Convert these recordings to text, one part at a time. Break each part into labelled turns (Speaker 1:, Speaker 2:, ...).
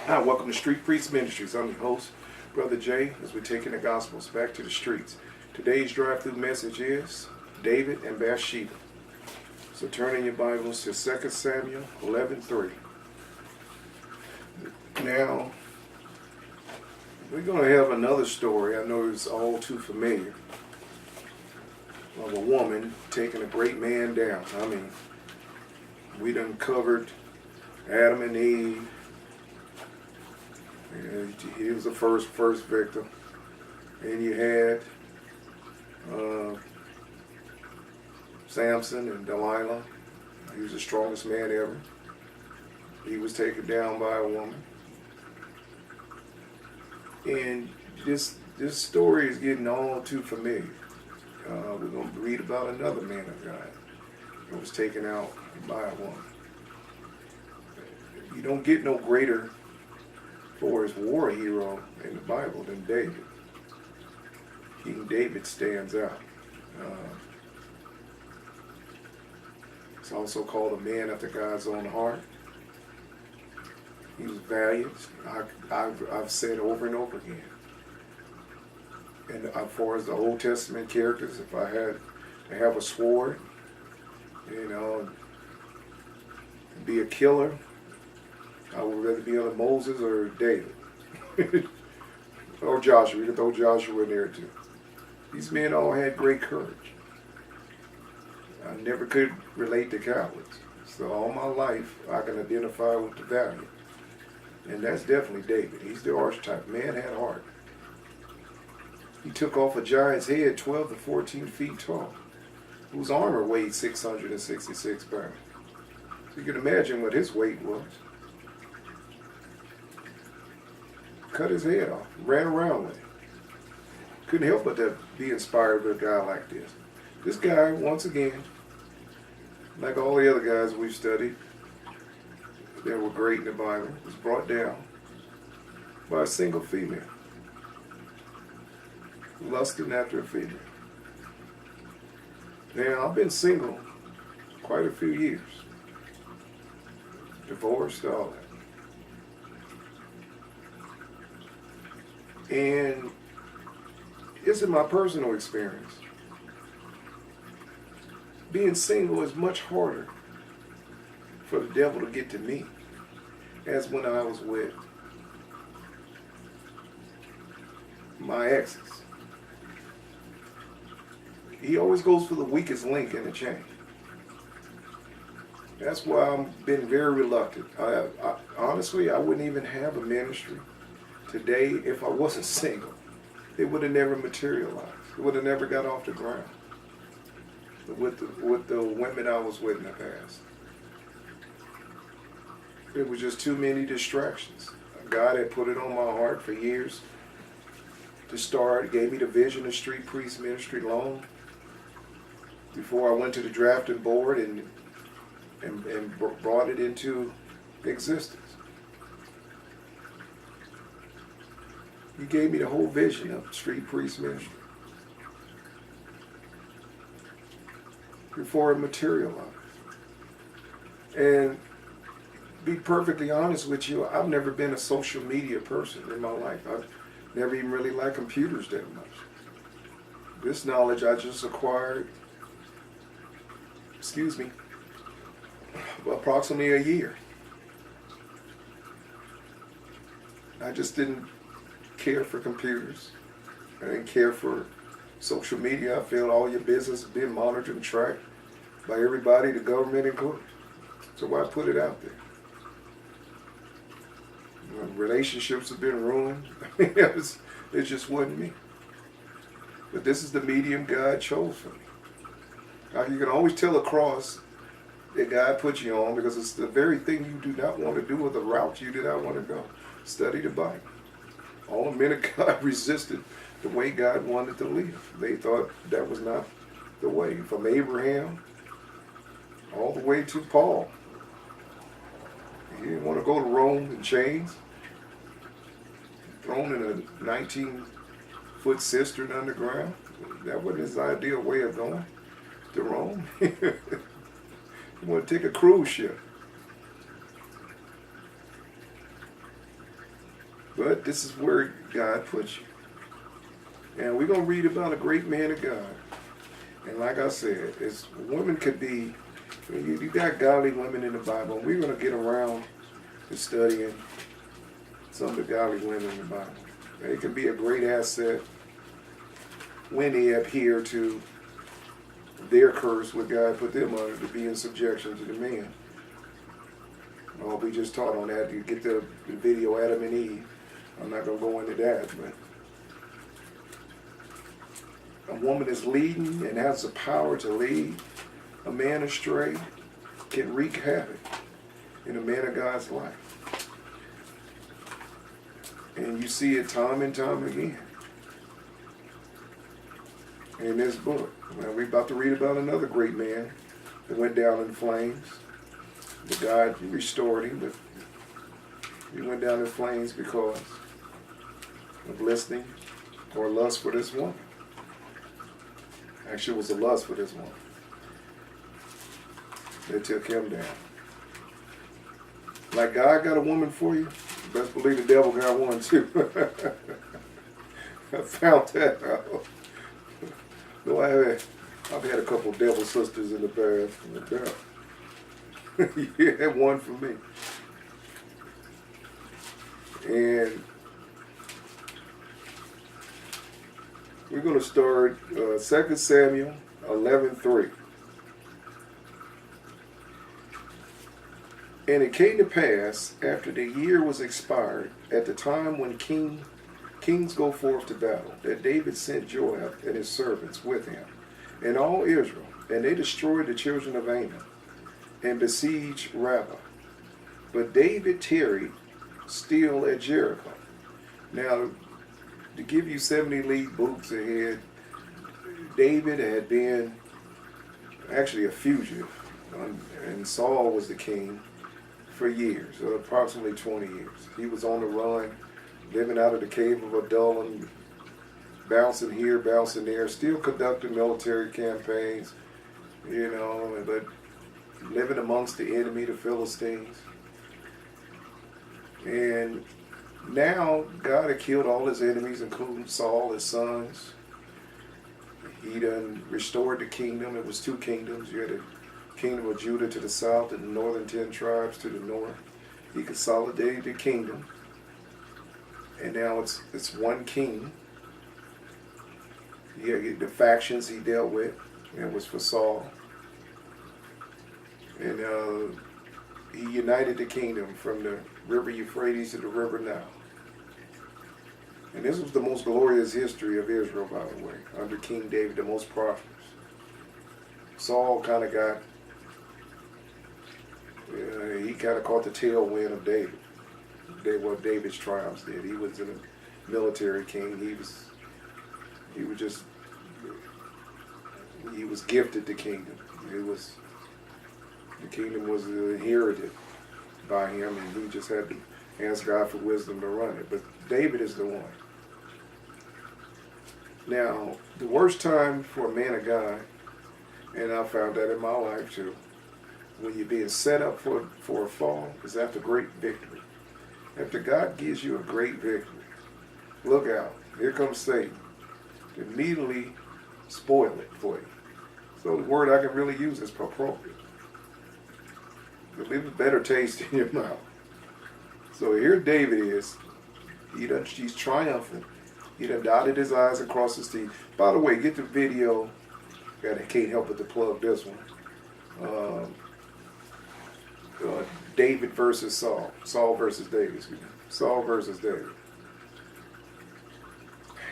Speaker 1: Hi, welcome to Street Priest Ministries. I'm your host, Brother Jay, as we're taking the Gospels back to the streets. Today's drive-through message is David and Bathsheba. So turn in your Bibles to 2 Samuel 11:3. Now, we're going to have another story. I know it's all too familiar, of a woman taking a great man down. I mean, we done covered Adam and Eve. He was the first victim. And you had Samson and Delilah. He was the strongest man ever. He was taken down by a woman. And this story is getting all too familiar. We're going to read about another man of God that was taken out by a woman. You don't get no greater for his war hero in the Bible than David. King David stands out. He's also called a man after God's own heart. He was valiant. I've said over and over again. And as far as the Old Testament characters, if I had to have a sword, be a killer, I would rather be under Moses or David. Or Joshua. You can throw Joshua in there too. These men all had great courage. I never could relate to cowards. So all my life I can identify with the valiant. And that's definitely David. He's the archetype. Man had heart. He took off a giant's head 12 to 14 feet tall, whose armor weighed 666 pounds. So you can imagine what his weight was. Cut his head off, ran around with it. Couldn't help but to be inspired with a guy like this. This guy, once again, like all the other guys we've studied that were great in the Bible, was brought down by a single female, lusting after a female. Now, I've been single quite a few years, divorced, all that. And it's in my personal experience. Being single is much harder for the devil to get to me as when I was with my exes. He always goes for the weakest link in the chain. That's why I've been very reluctant. Honestly, I wouldn't even have a ministry today if I wasn't single. It would have never materialized. It would have never got off the ground with the women I was with in the past. It was just too many distractions. God had put it on my heart for years to start. Gave me the vision of Street Priest Ministry long before I went to the drafting board and brought it into existence. He gave me the whole vision of Street Priest Ministry before it materialized. And be perfectly honest with you, I've never been a social media person in my life. I've never even really liked computers that much. This knowledge I just acquired, approximately a year. I just didn't care for computers. I didn't care for social media. I feel all your business is being monitored and tracked by everybody, the government included. So why put it out there? Relationships have been ruined. It just wasn't me. But this is the medium God chose for me. Now, you can always tell a cross that God put you on because it's the very thing you do not want to do or the route you do not want to go. Study the Bible. All the men of God resisted the way God wanted to live. They thought that was not the way. From Abraham all the way to Paul. He didn't want to go to Rome in chains, thrown in a 19-foot cistern underground. That wasn't his ideal way of going to Rome. He wanted to take a cruise ship. But this is where God puts you. And we're going to read about a great man of God. And like I said, women could be, you got godly women in the Bible. And we're going to get around to studying some of the godly women in the Bible. They can be a great asset when they adhere to their curse, what God put them under, to be in subjection to the man. Well, we just taught on that. You get the video Adam and Eve. I'm not going to go into that, but a woman is leading and has the power to lead a man astray can wreak havoc in a man of God's life. And you see it time and time again in this book. Now, we're about to read about another great man that went down in flames. But God restored him, but he went down in flames because of listening or lust for this woman. Actually, it was a lust for this woman that took him down. Like God got a woman for you, best believe the devil got one too. I found that out. No, I've had a couple of devil sisters in the past. You had one for me. And we're going to start 2 Samuel 11:3. And it came to pass, after the year was expired, at the time when kings go forth to battle, that David sent Joab and his servants with him, and all Israel, and they destroyed the children of Ammon, and besieged Rabbah. But David tarried still at Jericho. Now, to give you 70 league boots ahead, David had been actually a fugitive, and Saul was the king for years, approximately 20 years. He was on the run, living out of the cave of Adullam, bouncing here, bouncing there, still conducting military campaigns, but living amongst the enemy, the Philistines. And now God had killed all his enemies, including Saul, his sons. He done restored the kingdom. It was two kingdoms. You had the kingdom of Judah to the south and the northern 10 tribes to the north. He consolidated the kingdom. And now it's one king. The factions he dealt with, it was for Saul. And he united the kingdom from the river Euphrates to the river Nile. And this was the most glorious history of Israel, by the way, under King David, the most prosperous. Saul kind of got, he kind of caught the tailwind of David. What David's triumphs did. He was a military king. He was gifted the kingdom. The kingdom was inherited by him, and he just had to ask God for wisdom to run it. But David is the one. Now, the worst time for a man of God, and I found that in my life too, when you're being set up for a fall, is after great victory. After God gives you a great victory, look out. Here comes Satan to immediately spoil it for you. So the word I can really use is appropriate. To leave a better taste in your mouth. So here David is. He's triumphant. He done dotted his I's and crossed his T's. By the way, get the video. I can't help but to plug this one. David versus Saul. Saul versus David, excuse me. Saul versus David.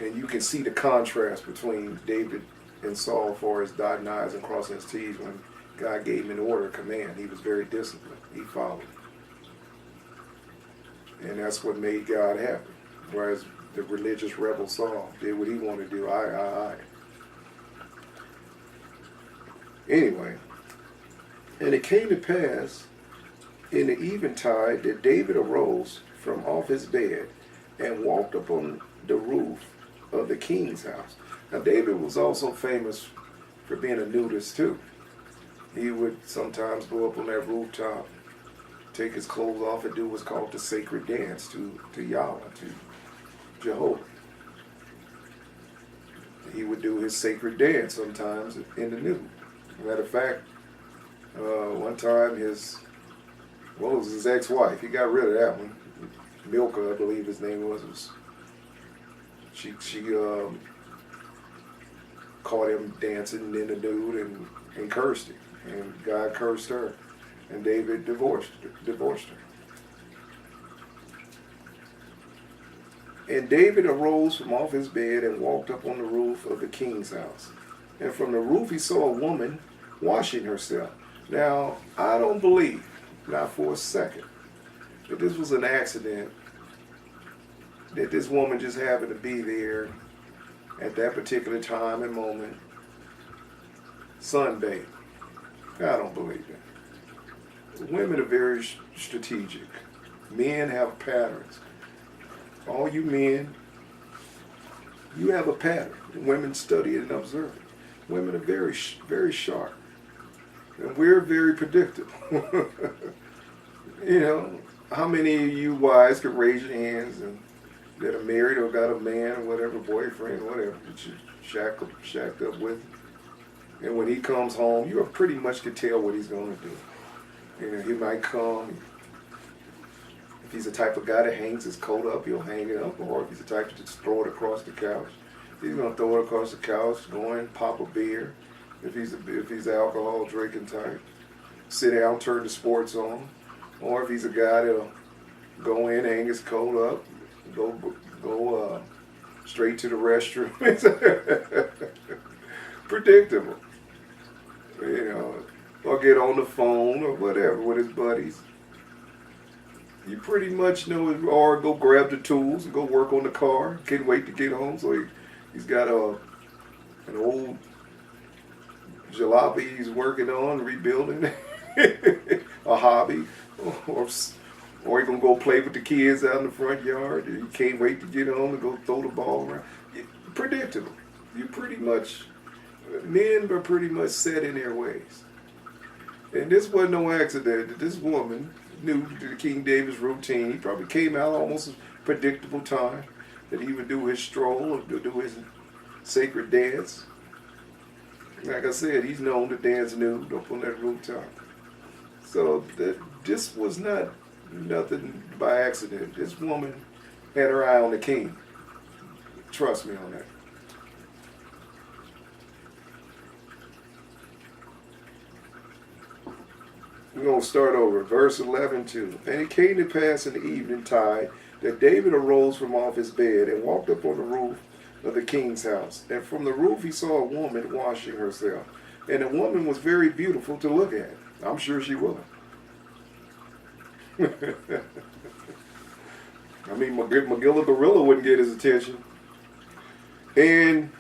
Speaker 1: And you can see the contrast between David and Saul as far as dotting I's and crossing his T's. When God gave him an order, a command, he was very disciplined. He followed. And that's what made God happy. Whereas the religious rebel Saul did what he wanted to do. I. Anyway, and it came to pass in the eventide that David arose from off his bed and walked upon the roof of the king's house. Now David was also famous for being a nudist too. He would sometimes go up on that rooftop, take his clothes off and do what's called the sacred dance to Yahweh, to Jehovah. He would do his sacred dance sometimes in the nude. Matter of fact, one time his ex-wife, he got rid of that one. Milka, I believe his name was she caught him dancing in the nude and cursed him. And God cursed her. And David divorced her. And David arose from off his bed and walked up on the roof of the king's house. And from the roof he saw a woman washing herself. Now, I don't believe, not for a second, that this was an accident, that this woman just happened to be there at that particular time and moment, sunbathing. I don't believe that. Women are very strategic. Men have patterns. All you men, you have a pattern. Women study it and observe it. Women are very, very sharp. And we're very predictable. You know, how many of you wives could raise your hands and that are married or got a man or whatever, boyfriend or whatever, that you shacked up with? And when he comes home, you pretty much could tell what he's going to do. You know, he might come. If he's the type of guy that hangs his coat up, he'll hang it up. Or if he's the type to just throw it across the couch, he's going to throw it across the couch, go in, pop a beer. If he's alcohol drinking type, sit down, turn the sports on. Or if he's a guy that'll go in, hang his coat up, go straight to the restroom. Predictable. You know, or get on the phone or whatever with his buddies. You pretty much know it, or go grab the tools and go work on the car. Can't wait to get home. So he's got an old jalopy he's working on, rebuilding, a hobby, or he's gonna go play with the kids out in the front yard. You can't wait to get home and go throw the ball around. Predictable. You pretty much, men are pretty much set in their ways. And this wasn't no accident that this woman knew King David's routine. He probably came out almost a predictable time that he would do his stroll or do his sacred dance. Like I said, he's known to dance nude up on that rooftop. So this was not nothing by accident. This woman had her eye on the king. Trust me on that. We're going to start over. Verse 11:2. And it came to pass in the evening tide that David arose from off his bed and walked up on the roof of the king's house. And from the roof he saw a woman washing herself. And the woman was very beautiful to look at. I'm sure she was. I mean, Magilla Gorilla wouldn't get his attention. And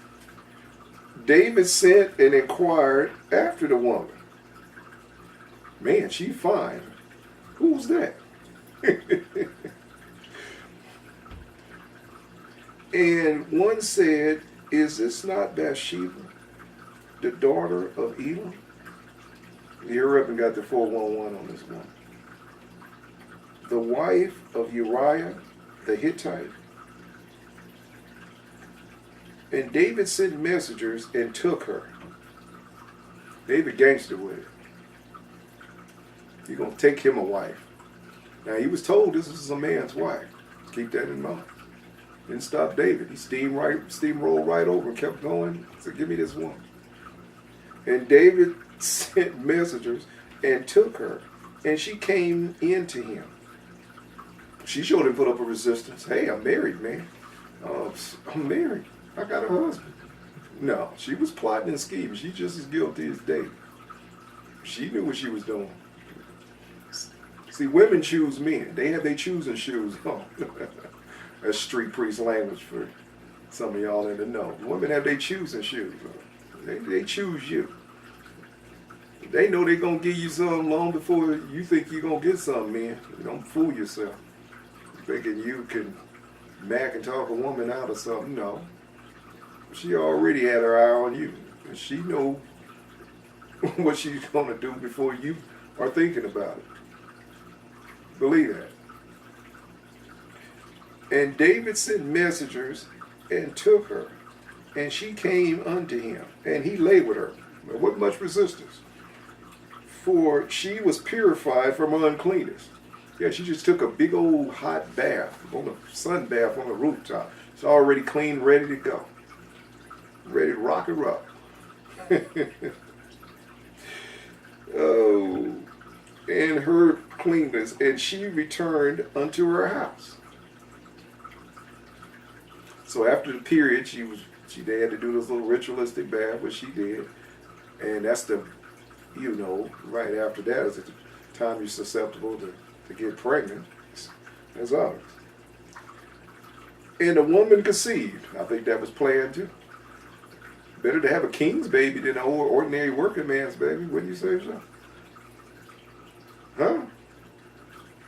Speaker 1: David sent and inquired after the woman. Man, she fine. Who's that? And one said, is this not Bathsheba, the daughter of Elam? You're up and got the 411 on this one. The wife of Uriah the Hittite. And David sent messengers and took her. David gangster with it. You're going to take him a wife. Now, he was told this is a man's wife. Keep that in mind. Didn't stop David. He steamrolled right over and kept going. Said, give me this woman. And David sent messengers and took her. And she came into him. She showed him put up a resistance. Hey, I'm married, man. I'm married. I got a husband. No, she was plotting and scheming. She's just as guilty as David. She knew what she was doing. See, women choose men. They have their choosing shoes on. That's street priest language for some of y'all in the know. Women have their choosing shoes on. They choose you. They know they're going to give you something long before you think you're going to get something, man. You don't fool yourself. Thinking you can mac and talk a woman out of something. No. She already had her eye on you. And she know what she's going to do before you are thinking about it. Believe that. And David sent messengers and took her, and she came unto him, and he lay with her. There wasn't much resistance, for she was purified from her uncleanness. Yeah, she just took a big old hot bath, on a sun bath on the rooftop. It's already clean, ready to go. Ready to rock and roll. Oh, and her cleanness, and she returned unto her house. So after the period, she had to do this little ritualistic bath, which she did, and that's the, right after that is the time you're susceptible to get pregnant, as others. And the woman conceived. I think that was planned too. Better to have a king's baby than an ordinary working man's baby, wouldn't you say so? Huh?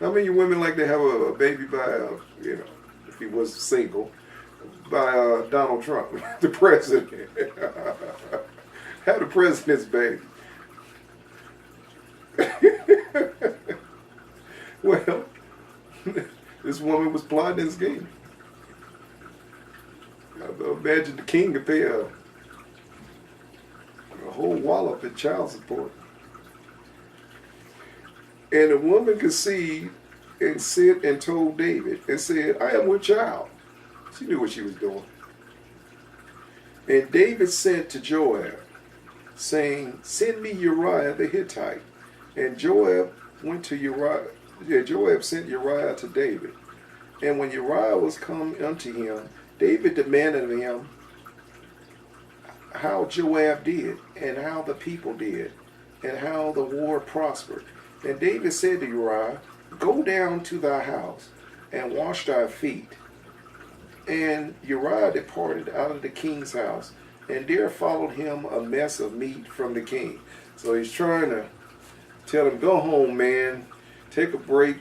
Speaker 1: How many women like to have a baby by, if he was single, by Donald Trump, the president? Have the president's baby. Well, this woman was plotting and scheming. Imagine the king could pay a whole wallop in child support. And the woman conceived and sent and told David and said, I am with child. She knew what she was doing. And David sent to Joab, saying, send me Uriah the Hittite. And Joab went to Uriah. Joab sent Uriah to David. And when Uriah was come unto him, David demanded of him how Joab did, and how the people did, and how the war prospered. And David said to Uriah, go down to thy house, and wash thy feet. And Uriah departed out of the king's house, and there followed him a mess of meat from the king. So he's trying to tell him, go home, man, take a break.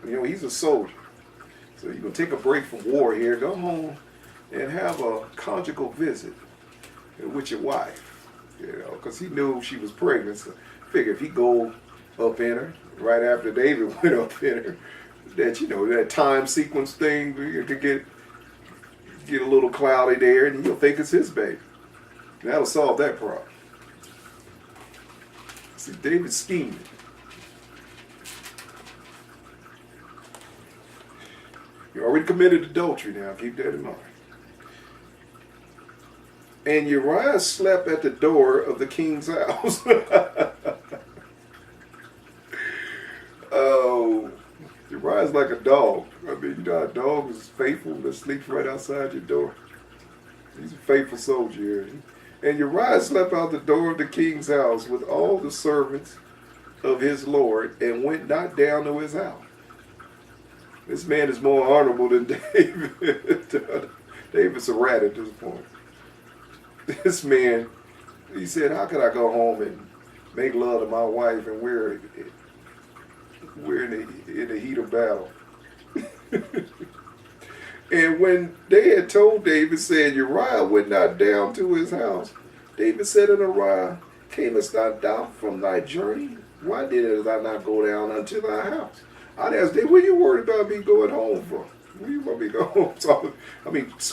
Speaker 1: He's a soldier. So you're going to take a break from war here, go home and have a conjugal visit with your wife, because he knew she was pregnant. So figure if he go up in her right after David went up in her, that that time sequence thing could get a little cloudy there, and he'll think it's his baby. That'll solve that problem. See, David's scheming. You already committed adultery now. Keep that in mind. And Uriah slept at the door of the king's house. Oh, Uriah's like a dog. I mean, a dog is faithful that sleeps right outside your door. He's a faithful soldier. And Uriah slept out the door of the king's house with all the servants of his lord, and went not down to his house. This man is more honorable than David. David's a rat at this point. This man, he said, how could I go home and make love to my wife and we're in the heat of battle? And when they had told David, said, Uriah went not down to his house, David said unto Uriah, camest thou from thy journey? Why didst thou not go down unto thy house? I'd ask David, what are you worried about me going home for? What do you want me to go home? So,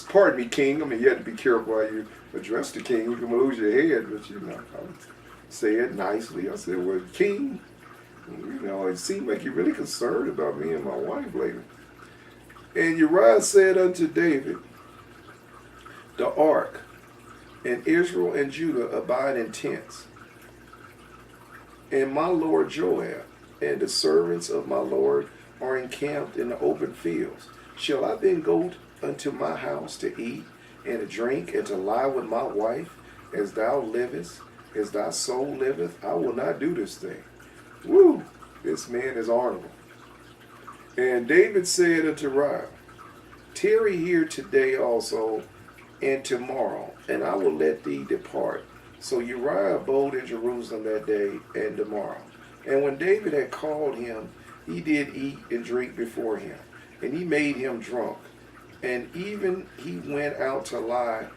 Speaker 1: pardon me, king. You have to be careful how you address the king. You can lose your head, but I would say it nicely. I said, well, king, it seemed like you're really concerned about me and my wife lately. And Uriah said unto David, the ark and Israel and Judah abide in tents, and my lord Joab and the servants of my lord are encamped in the open fields. Shall I then go unto my house to eat and to drink and to lie with my wife, as thou livest, as thy soul liveth? I will not do this thing. Woo! This man is honorable. And David said unto Uriah, tarry here today also and tomorrow, and I will let thee depart. So Uriah abode in Jerusalem that day and tomorrow. And when David had called him, he did eat and drink before him, and he made him drunk. And even he went out to lie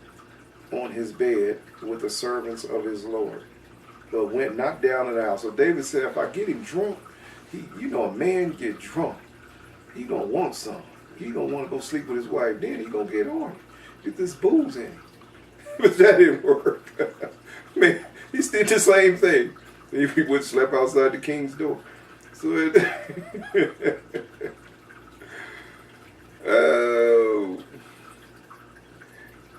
Speaker 1: on his bed with the servants of his Lord, but went not down to the house. So David said, if I get him drunk, A man get drunk, he gonna want some. He gonna want to go sleep with his wife. Then he gonna get on. Get this booze in. But that didn't work. Man, he did the same thing. He would sleep outside the king's door. So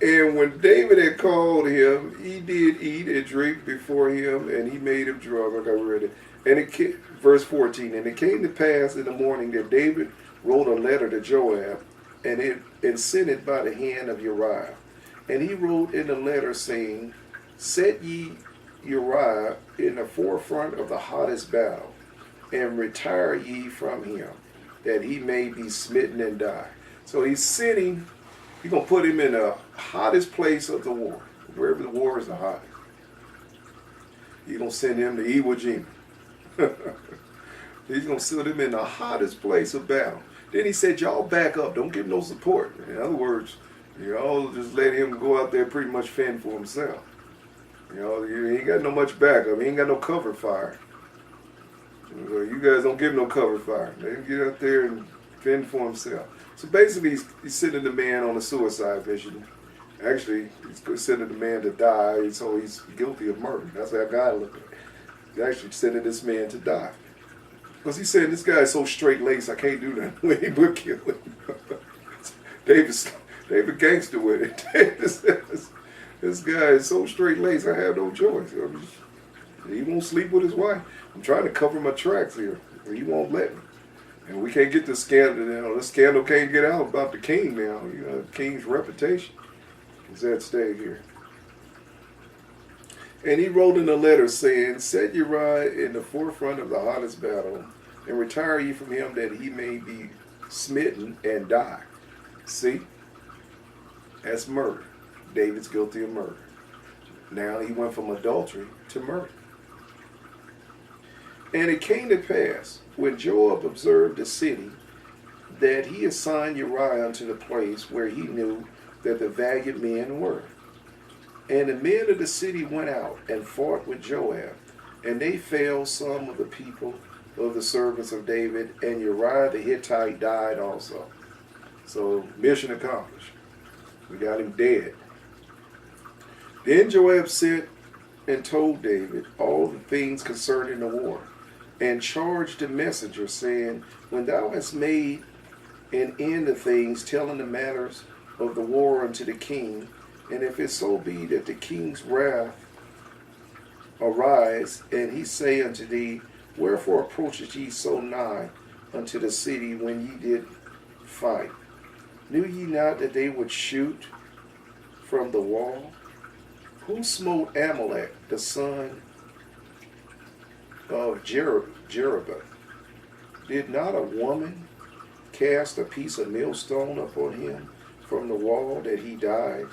Speaker 1: and when David had called him, he did eat and drink before him, and he made him drunk. Like I read it. And verse 14, and it came to pass in the morning that David wrote a letter to Joab, and sent it by the hand of Uriah. And he wrote in the letter, saying, set ye Uriah in the forefront of the hottest battle, and retire ye from him, that he may be smitten and die. So he's going to put him in the hottest place of the war, wherever the war is the hottest. He's going to send him to Iwo Jima. He's going to send him in the hottest place of battle. Then he said, y'all back up. Don't give no support. In other words, y'all just let him go out there pretty much fend for himself. He ain't got no much backup. He ain't got no cover fire. You guys don't give no cover fire. Let him get out there and fend for himself. So basically, he's sending the man on a suicide mission. Actually, he's sending the man to die, so he's guilty of murder. That's how God looked at it. He's actually sending this man to die. Because he's saying, this guy is so straight-laced, I can't do nothing with him but kill him. David gangster with it. David says, this guy is so straight-laced, I have no choice. He won't sleep with his wife. I'm trying to cover my tracks here. He won't let me. And we can't get the scandal now. The scandal can't get out about the king now. The king's reputation is at stake here. And he wrote in a letter saying, set Uriah in the forefront of the hottest battle, and retire ye from him, that he may be smitten and die. See? That's murder. David's guilty of murder. Now he went from adultery to murder. And it came to pass, when Joab observed the city, that he assigned Uriah unto the place where he knew that the valiant men were. And the men of the city went out and fought with Joab, and they fell some of the people of the servants of David, and Uriah the Hittite died also. So, mission accomplished. We got him dead. Then Joab sent and told David all the things concerning the war, and charged the messenger, saying, when thou hast made an end of things, telling the matters of the war unto the king, and if it so be that the king's wrath arise, and he say unto thee, wherefore approachest ye so nigh unto the city when ye did fight? Knew ye not that they would shoot from the wall? Who smote Amalek, the son of Jeroboam? Did not a woman cast a piece of millstone upon him from the wall, that he died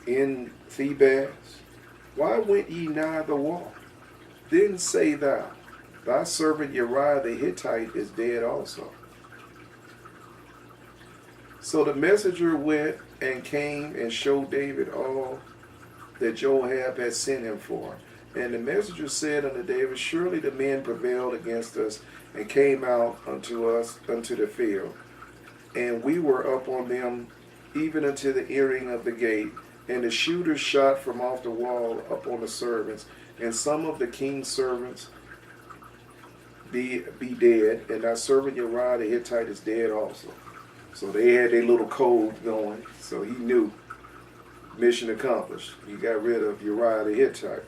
Speaker 1: in Thebez? Why went ye nigh the wall? Then say thou, thy servant Uriah the Hittite is dead also. So the messenger went and came and showed David all that Joab had sent him for. And the messenger said unto David, surely the men prevailed against us, and came out unto us unto the field. And we were up on them even unto the entering of the gate. And the shooters shot from off the wall upon the servants, and some of the king's servants be dead, and thy servant Uriah the Hittite is dead also. So they had their little code going, so he knew, mission accomplished. He got rid of Uriah the Hittite.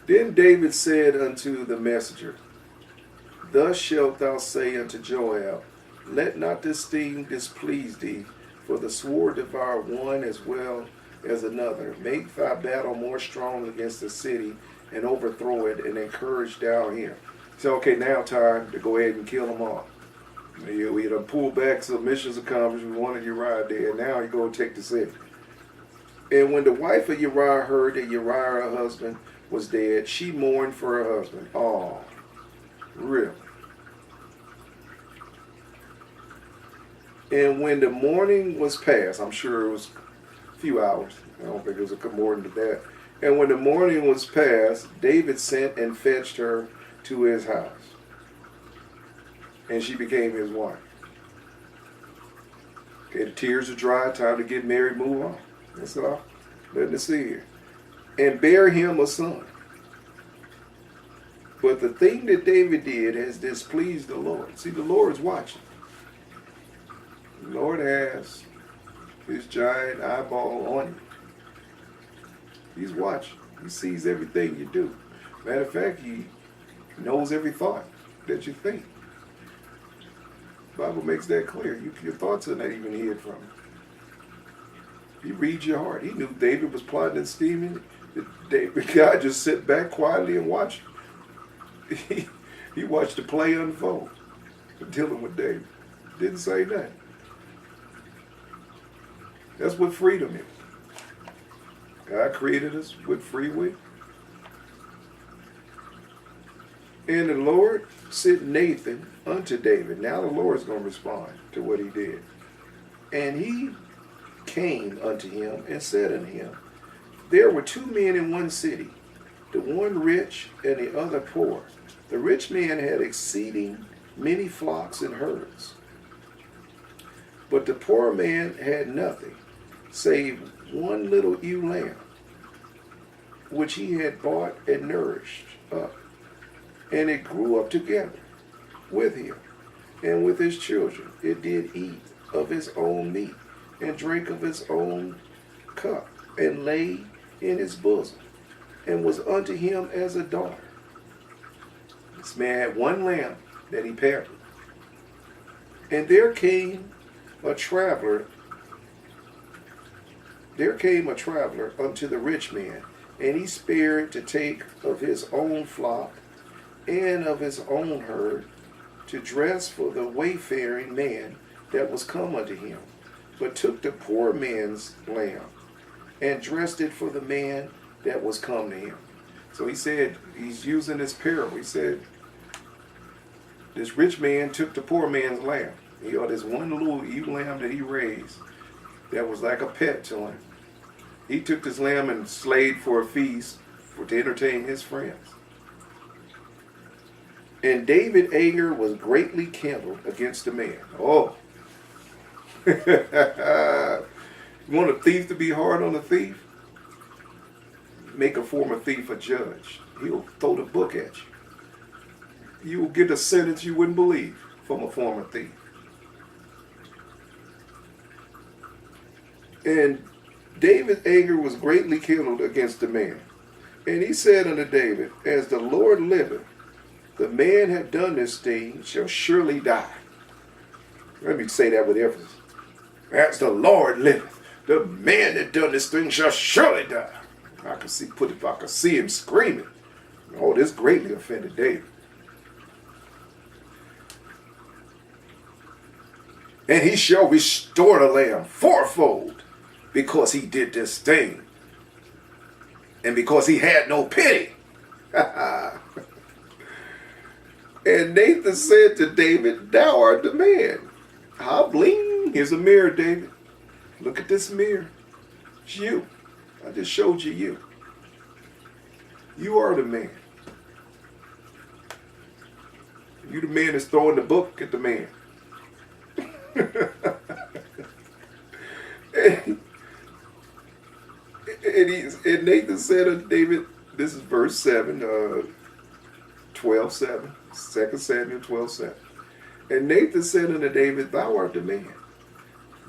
Speaker 1: Then David said unto the messenger, thus shalt thou say unto Joab, let not this thing displease thee, for the sword devour one as well as another. Make thy battle more strong against the city, and overthrow it, and encourage thou him. So, okay, now time to go ahead and kill them all. We had pulled back, so missions accomplished. We wanted Uriah dead. Now you go take the city. And when the wife of Uriah heard that Uriah, her husband, was dead, she mourned for her husband. Oh, really? And when the morning was past, I'm sure it was a few hours, I don't think it was more than that, And when the morning was past, David sent and fetched her to his house. And she became his wife. Okay, the tears are dry, time to get married, move on. That's all. Nothing to see here. And bear him a son. But the thing that David did has displeased the Lord. See, the Lord is watching. The Lord has his giant eyeball on you. He's watching. He sees everything you do. Matter of fact, he knows every thought that you think. The Bible makes that clear. Your thoughts are not even hid from him. He reads your heart. He knew David was plotting and scheming. God just sit back quietly and watched. He watched the play unfold. Dealing with David. Didn't say nothing. That's what freedom is. God created us with free will. And the Lord sent Nathan unto David. Now the Lord's going to respond to what he did. And he came unto him and said unto him, there were two men in one city, the one rich and the other poor. The rich man had exceeding many flocks and herds. But the poor man had nothing, save one little ewe lamb, which he had bought and nourished up. And it grew up together with him and with his children. It did eat of his own meat and drink of his own cup and lay in his bosom and was unto him as a daughter. This man had one lamb that he parented. And there came a traveler unto the rich man, and he spared to take of his own flock and of his own herd to dress for the wayfaring man that was come unto him, but took the poor man's lamb and dressed it for the man that was come to him. So he said, he's using this parable. He said, this rich man took the poor man's lamb. This one little ewe lamb that he raised that was like a pet to him. He took this lamb and slayed for a feast to entertain his friends. And David's anger was greatly kindled against the man. Oh. You want a thief to be hard on a thief? Make a former thief a judge. He'll throw the book at you. You will get a sentence you wouldn't believe from a former thief. And David's anger was greatly kindled against the man. And he said unto David, as the Lord liveth, the man that done this thing shall surely die. Let me say that with emphasis. As the Lord liveth, the man that done this thing shall surely die. I could see him screaming. Oh, this greatly offended David. And he shall restore the lamb fourfold, because he did this thing, and because he had no pity. And Nathan said to David, thou art the man. How bling. Here's a mirror, David. Look at this mirror. It's you. I just showed you you. You are the man. You the man that's throwing the book at the man. And Nathan said unto David, this is verse 7, 12:7, 2 Samuel 12:7. And Nathan said unto David, thou art the man.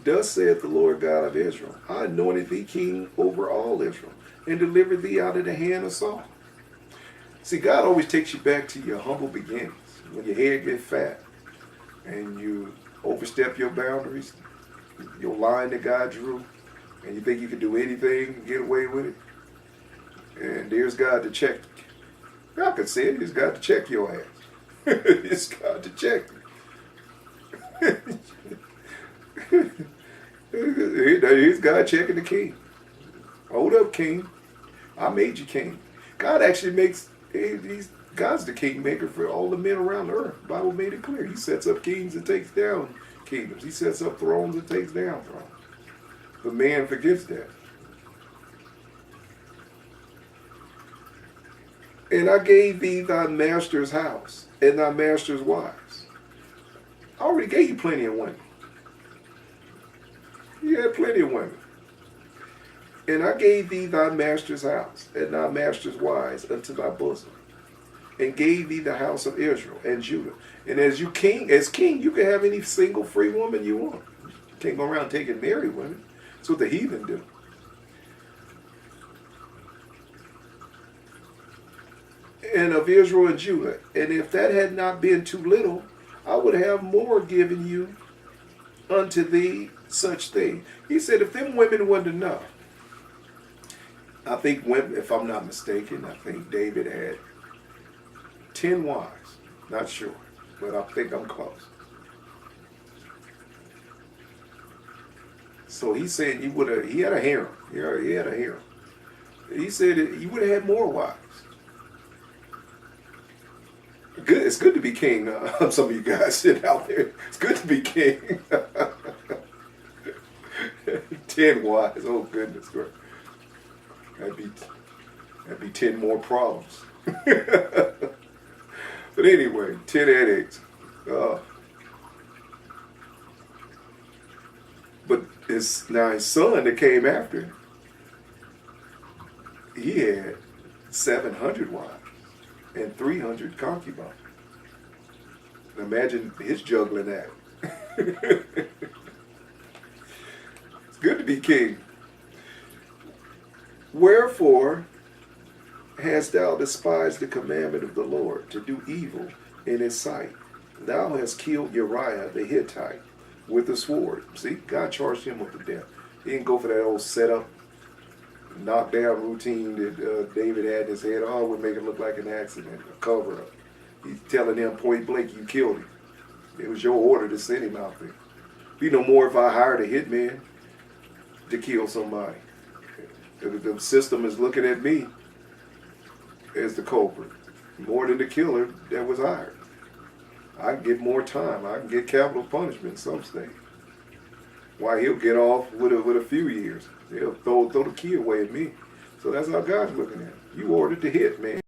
Speaker 1: Thus saith the Lord God of Israel, I anointed thee king over all Israel, and delivered thee out of the hand of Saul. See, God always takes you back to your humble beginnings. When your head gets fat, and you overstep your boundaries, your line that God drew, and you think you can do anything and get away with it. And there's God to check. I could say it, there's God to check your ass. It's God to check you. Here's God checking the king. Hold up, king. I made you king. God actually makes, God's the king maker for all the men around the earth. The Bible made it clear. He sets up kings and takes down kingdoms. He sets up thrones and takes down thrones. But man forgets that. And I gave thee thy master's house and thy master's wives. I already gave you plenty of women. You had plenty of women. And I gave thee thy master's house and thy master's wives unto thy bosom, and gave thee the house of Israel and Judah. And as king, you can have any single free woman you want. You can't go around taking married women. That's what the heathen do. And of Israel and Judah. And if that had not been too little, I would have more given you unto thee such thing. He said, if them women wasn't enough, I think, if I'm not mistaken, I think David had 10 wives. Not sure, but I think I'm close. So he said he had a harem. He had a harem. He said he would have had more wives. Good. It's good to be king. Some of you guys sitting out there. It's good to be king. 10 wives. Oh goodness, gracious. That'd be 10 more problems. But anyway, 10 headaches. But his son that came after him, he had 700 wives and 300 concubines. Imagine his juggling act. It's good to be king. Wherefore hast thou despised the commandment of the Lord to do evil in his sight? Thou hast killed Uriah the Hittite with the sword. See, God charged him with the death. He didn't go for that old setup, knockdown routine that David had in his head. Oh, would make it look like an accident, a cover-up. He's telling them point blank, you killed him. It was your order to send him out there. Be no more if I hired a hitman to kill somebody. The system is looking at me as the culprit, more than the killer that was hired. I can get more time. I can get capital punishment in some states. Why, he'll get off with a few years. They'll throw the key away at me. So that's how God's looking at it. You ordered the hit, man.